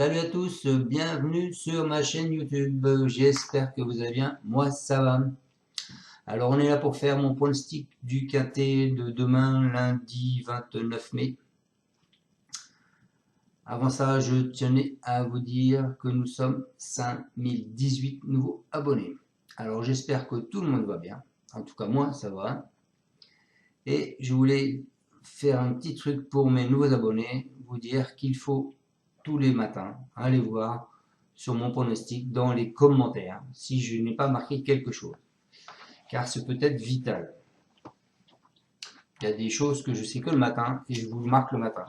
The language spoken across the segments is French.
Salut à tous, bienvenue sur ma chaîne YouTube. J'espère que vous allez bien. Moi, ça va. Alors, on est là pour faire mon pronostic du quintet de demain, lundi 29 mai. Avant ça, je tenais à vous dire que nous sommes 5018 nouveaux abonnés. Alors, j'espère que tout le monde va bien. En tout cas, moi, ça va. Et je voulais faire un petit truc pour mes nouveaux abonnés, vous dire qu'il faut tous les matins aller voir sur mon pronostic dans les commentaires si je n'ai pas marqué quelque chose, car ce peut être vital. Il y a des choses que je sais que le matin et je vous le marque le matin.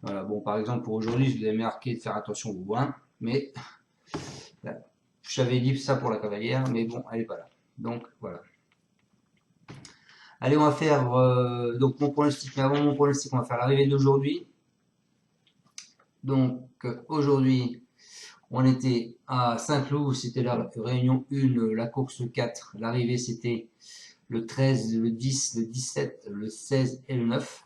Voilà, bon, par exemple, pour aujourd'hui, je vous ai marqué de faire attention au bois, mais j'avais dit ça pour la cavalière, mais bon, elle n'est pas là. Donc, voilà. Allez, on va faire donc mon pronostic, mais avant mon pronostic, on va faire l'arrivée d'aujourd'hui. Donc, aujourd'hui, on était à Saint-Cloud, c'était la réunion 1, la course 4. L'arrivée, c'était le 13, le 10, le 17, le 16 et le 9.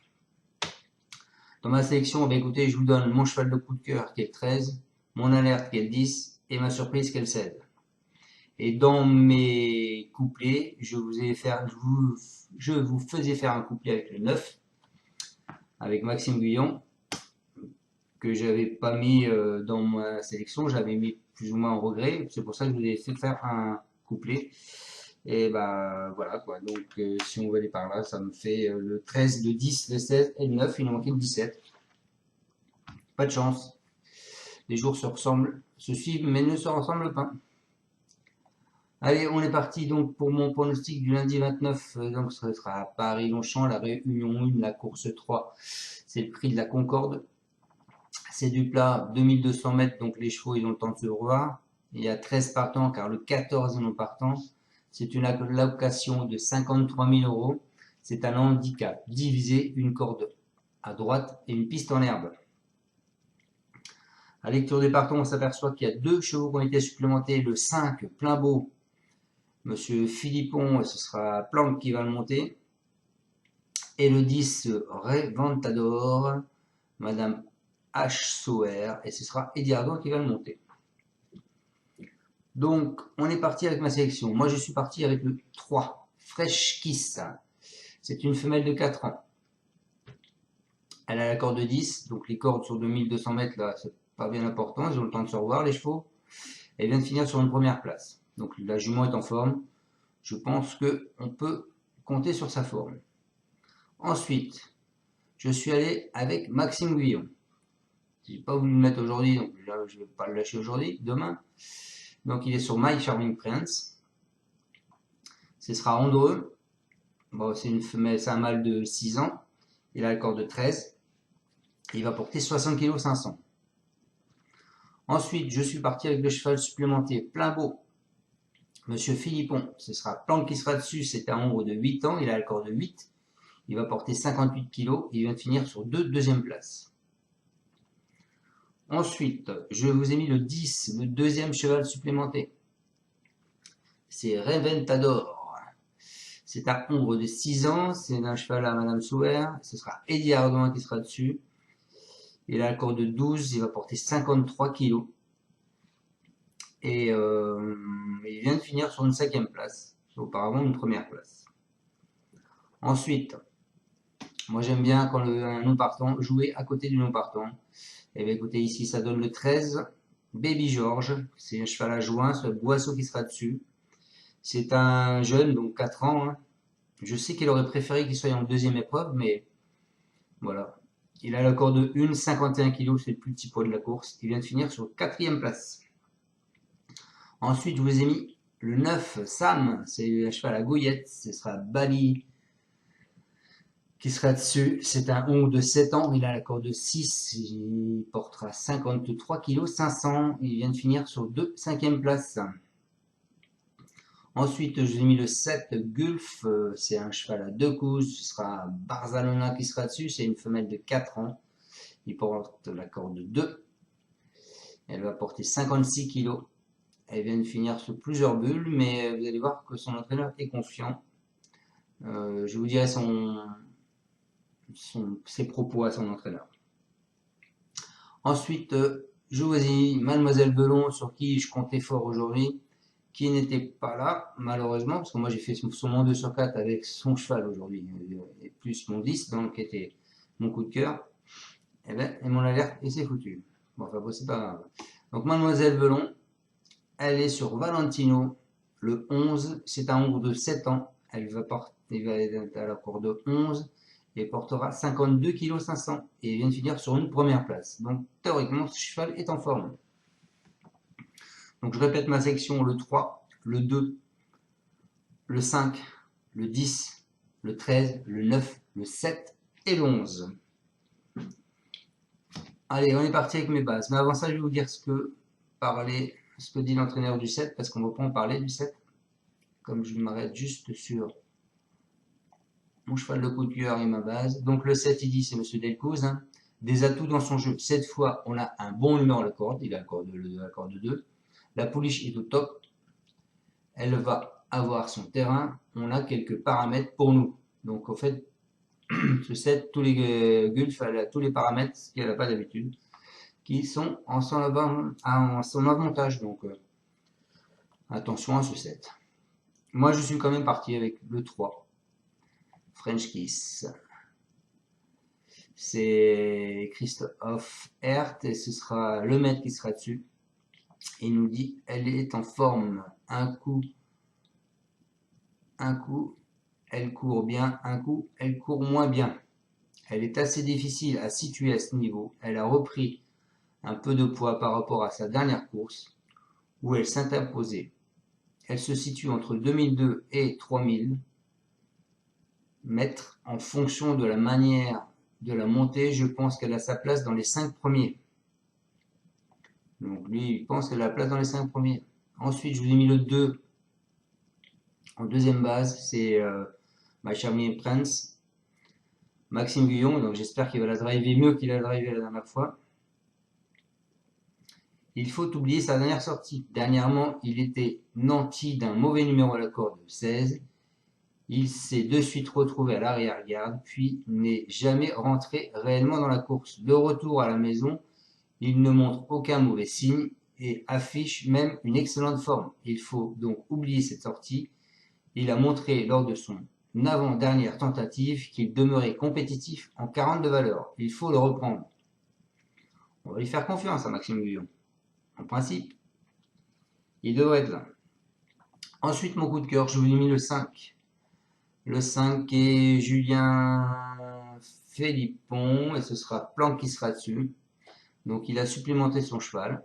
Dans ma sélection, écoutez, je vous donne mon cheval de coup de cœur qui est le 13, mon alerte qui est le 10 et ma surprise qui est le 16. Et dans mes couplets, je vous faisais faire un couplet avec le 9, avec Maxime Guyon, que j'avais pas mis dans ma sélection, j'avais mis plus ou moins en regret, c'est pour ça que je vous ai fait faire un couplet. Et bah voilà quoi, donc si on va aller par là, ça me fait le 13, le 10, le 16 et le 9, il en manquait le 17. Pas de chance, les jours se suivent mais ne se ressemblent pas. Allez, on est parti donc pour mon pronostic du lundi 29, donc ce sera à Paris-Longchamp, la réunion 1, la course 3, c'est le prix de la Concorde. C'est du plat, 2200 mètres, donc les chevaux ils ont le temps de se revoir. Il y a 13 partants car le 14 est non partant. C'est une allocation de 53 000 euros. C'est un handicap divisé, une corde à droite et une piste en herbe. À lecture des partants, on s'aperçoit qu'il y a deux chevaux qui ont été supplémentés. Le 5, plein beau, Monsieur Philippon, ce sera Planck qui va le monter. Et le 10, Reventador, Madame H. Sauer, et ce sera Eddie Ardon qui va le monter. Donc, on est parti avec ma sélection. Moi, je suis parti avec le 3, Fresh Kiss. C'est une femelle de 4 ans. Elle a la corde de 10, donc les cordes sur 2200 mètres, là, c'est pas bien important. Ils ont le temps de se revoir, les chevaux. Elle vient de finir sur une première place. Donc, la jument est en forme. Je pense qu'on peut compter sur sa forme. Ensuite, je suis allé avec Maxime Guyon. J'ai pas voulu le mettre aujourd'hui, donc là, je vais pas le lâcher aujourd'hui, demain. Donc, il est sur My Charming Prince. Ce sera Andreux. Bon, c'est une femelle, c'est un mâle de 6 ans. Il a le corps de 13. Il va porter 60 kg 500. Ensuite, je suis parti avec le cheval supplémentaire plein beau. Monsieur Philippon, ce sera Planck qui sera dessus. C'est un ombre de 8 ans. Il a le corps de 8. Il va porter 58 kg. Il vient de finir sur deuxième place. Ensuite, je vous ai mis le 10, le deuxième cheval supplémentaire. C'est Reventador. C'est un ombre de 6 ans. C'est un cheval à Madame Sauer. Ce sera Eddie Ardouin qui sera dessus. Il a le corps de 12. Il va porter 53 kg. Et il vient de finir sur une 5e place. Auparavant, une première place. Ensuite, moi j'aime bien quand un non partant jouer à côté du non partant. Et bien écoutez, ici ça donne le 13, Baby George. C'est un cheval à joint, c'est le Boisseau qui sera dessus. C'est un jeune, donc 4 ans. Hein. Je sais qu'il aurait préféré qu'il soit en deuxième épreuve, mais voilà. Il a le corps de 1, 51 kg, c'est le plus petit poids de la course. Il vient de finir sur 4e place. Ensuite, je vous ai mis le 9, Sam, c'est un cheval à gouillette, ce sera Bali qui sera dessus. C'est un ongle de 7 ans, il a la corde de 6, il portera 53 kg 500, il vient de finir sur 5e place. Ensuite, je vous ai mis le 7, Gulf, c'est un cheval à 2 coups, ce sera Barzalona qui sera dessus, c'est une femelle de 4 ans, il porte la corde de 2, elle va porter 56 kg. Elle vient de finir sur plusieurs bulles, mais vous allez voir que son entraîneur est confiant. Je vous dirai ses propos à son entraîneur. Ensuite, je choisis Mademoiselle Belon, sur qui je comptais fort aujourd'hui, qui n'était pas là, malheureusement, parce que moi j'ai fait son moins 2 sur 4 avec son cheval aujourd'hui, et plus mon 10, donc qui était mon coup de cœur. Et mon alerte, et c'est foutu. Bon, enfin, bon, c'est pas grave. Donc, Mademoiselle Belon, elle est sur Valentino, le 11. C'est un hongre de 7 ans. Elle va être à la cour de 11 et portera 52 kg 500 et vient de finir sur une première place. Donc, théoriquement, ce cheval est en forme. Donc, je répète ma section, le 3, le 2, le 5, le 10, le 13, le 9, le 7 et le 11. Allez, on est parti avec mes bases. Mais avant ça, je vais vous dire ce que dit l'entraîneur du 7, parce qu'on va pas en parler du 7. Comme je m'arrête juste sur mon cheval de coup de cœur et ma base. Donc le 7, il dit, c'est Monsieur Delcouz. Hein. Des atouts dans son jeu. Cette fois, on a un bon numéro à la corde. Il a la corde 2. La pouliche est au top. Elle va avoir son terrain. On a quelques paramètres pour nous. Donc, en fait, ce 7, tous les gulfs, elle a tous les paramètres qu'elle n'a pas d'habitude, qui sont en son avantage. Donc, attention à ce 7. Moi, je suis quand même parti avec le 3. French Kiss. C'est Christophe Hert et ce sera le maître qui sera dessus. Il nous dit, elle est en forme. Un coup, elle court bien. Un coup, elle court moins bien. Elle est assez difficile à situer à ce niveau. Elle a repris un peu de poids par rapport à sa dernière course où elle s'est imposée. Elle se situe entre 2002 et 3000 mètres en fonction de la manière de la montée. Je pense qu'elle a sa place dans les 5 premiers. Donc lui, il pense qu'elle a la place dans les 5 premiers. Ensuite, je vous ai mis le 2 en deuxième base. C'est My Charming Prince, Maxime Guyon. Donc j'espère qu'il va la driver mieux qu'il a drivé la dernière fois. Il faut oublier sa dernière sortie. Dernièrement, il était nanti d'un mauvais numéro à la corde 16. Il s'est de suite retrouvé à l'arrière-garde, puis n'est jamais rentré réellement dans la course. De retour à la maison, il ne montre aucun mauvais signe et affiche même une excellente forme. Il faut donc oublier cette sortie. Il a montré lors de son avant-dernière tentative qu'il demeurait compétitif en 40 de valeur. Il faut le reprendre. On va lui faire confiance à Maxime Guyon. En principe, il devrait être là. Ensuite, mon coup de cœur, je vous ai mis le 5. Le 5 est Julien Philippon et ce sera Planck qui sera dessus. Donc il a supplémenté son cheval.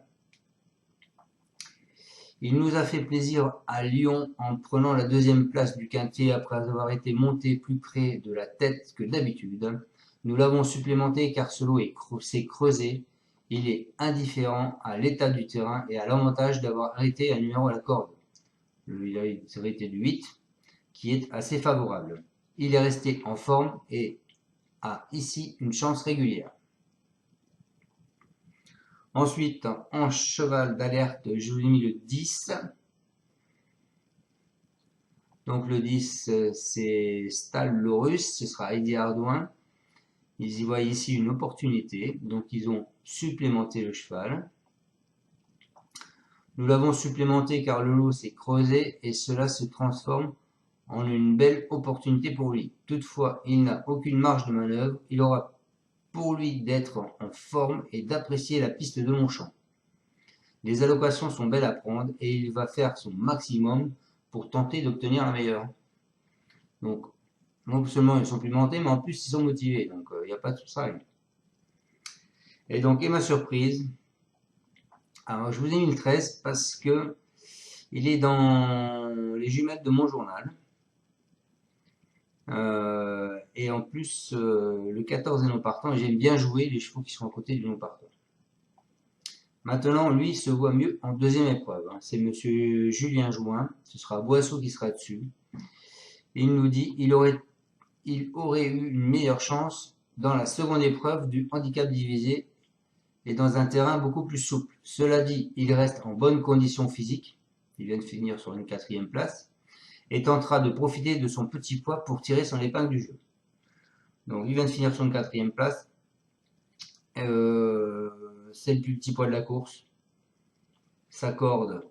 Il nous a fait plaisir à Lyon en prenant la deuxième place du quintet après avoir été monté plus près de la tête que d'habitude. Nous l'avons supplémenté car ce lot s'est creusé. Il est indifférent à l'état du terrain et à l'avantage d'avoir arrêté un numéro à la corde. Il a été du 8, qui est assez favorable. Il est resté en forme et a ici une chance régulière. Ensuite, en cheval d'alerte, je vous ai mis le 10. Donc le 10, c'est Stal Lorus, ce sera Eddie Ardouin. Ils y voient ici une opportunité, donc ils ont supplémenté le cheval. Nous l'avons supplémenté car le lot s'est creusé et cela se transforme en une belle opportunité pour lui. Toutefois, il n'a aucune marge de manœuvre. Il aura pour lui d'être en forme et d'apprécier la piste de Longchamp. Les allocations sont belles à prendre et il va faire son maximum pour tenter d'obtenir la meilleure. Donc, non seulement ils sont supplémentés, mais en plus ils sont motivés. Donc, il n'y a pas de souci. Et donc, et ma surprise, alors je vous ai mis le 13 parce que il est dans les jumelles de mon journal. Et en plus, le 14 est non partant. J'aime bien jouer les chevaux qui sont à côté du non partant. Maintenant, lui, se voit mieux en deuxième épreuve. Hein. C'est Monsieur Julien Jouin. Ce sera Boisseau qui sera dessus. Et il nous dit il aurait eu une meilleure chance dans la seconde épreuve du handicap divisé et dans un terrain beaucoup plus souple. Cela dit, il reste en bonne condition physique. Il vient de finir sur une 4e place. Et tentera de profiter de son petit poids pour tirer son épingle du jeu. Donc il vient de finir sur une 4e place. c'est le plus petit poids de la course. Sa corde,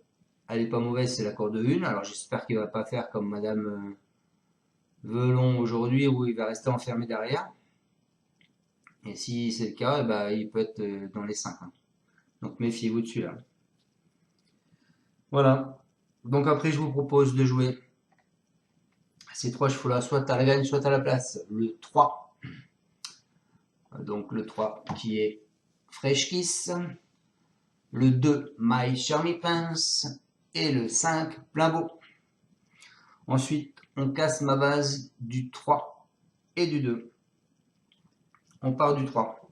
elle est pas mauvaise, c'est la corde 1. Alors j'espère qu'il va pas faire comme Madame Velon aujourd'hui où il va rester enfermé derrière. Et si c'est le cas, bah, il peut être dans les 5. Hein. Donc méfiez-vous de celui-là. Voilà. Donc après, je vous propose de jouer ces 3 chevaux-là, soit à la gagne, soit à la place. Le 3. Donc le 3 qui est Fresh Kiss. Le 2, My Charmy Prince. Et le 5, Plein Beau. Ensuite, on casse ma base du 3 et du 2. On part du 3.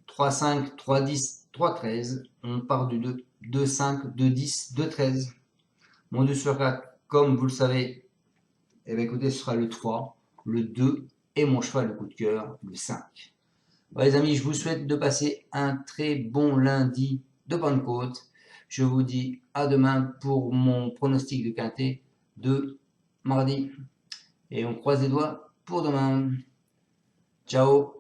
3, 5, 3, 10, 3, 13. On part du 2. 2, 5, 2, 10, 2, 13. Mon 2 sur 4, comme vous le savez, eh bien, écoutez, ce sera le 3, le 2 et mon cheval de coup de cœur, le 5. Bon, les amis, je vous souhaite de passer un très bon lundi de Pentecôte. Je vous dis à demain pour mon pronostic de quintet de mardi. Et on croise les doigts pour demain. Ciao.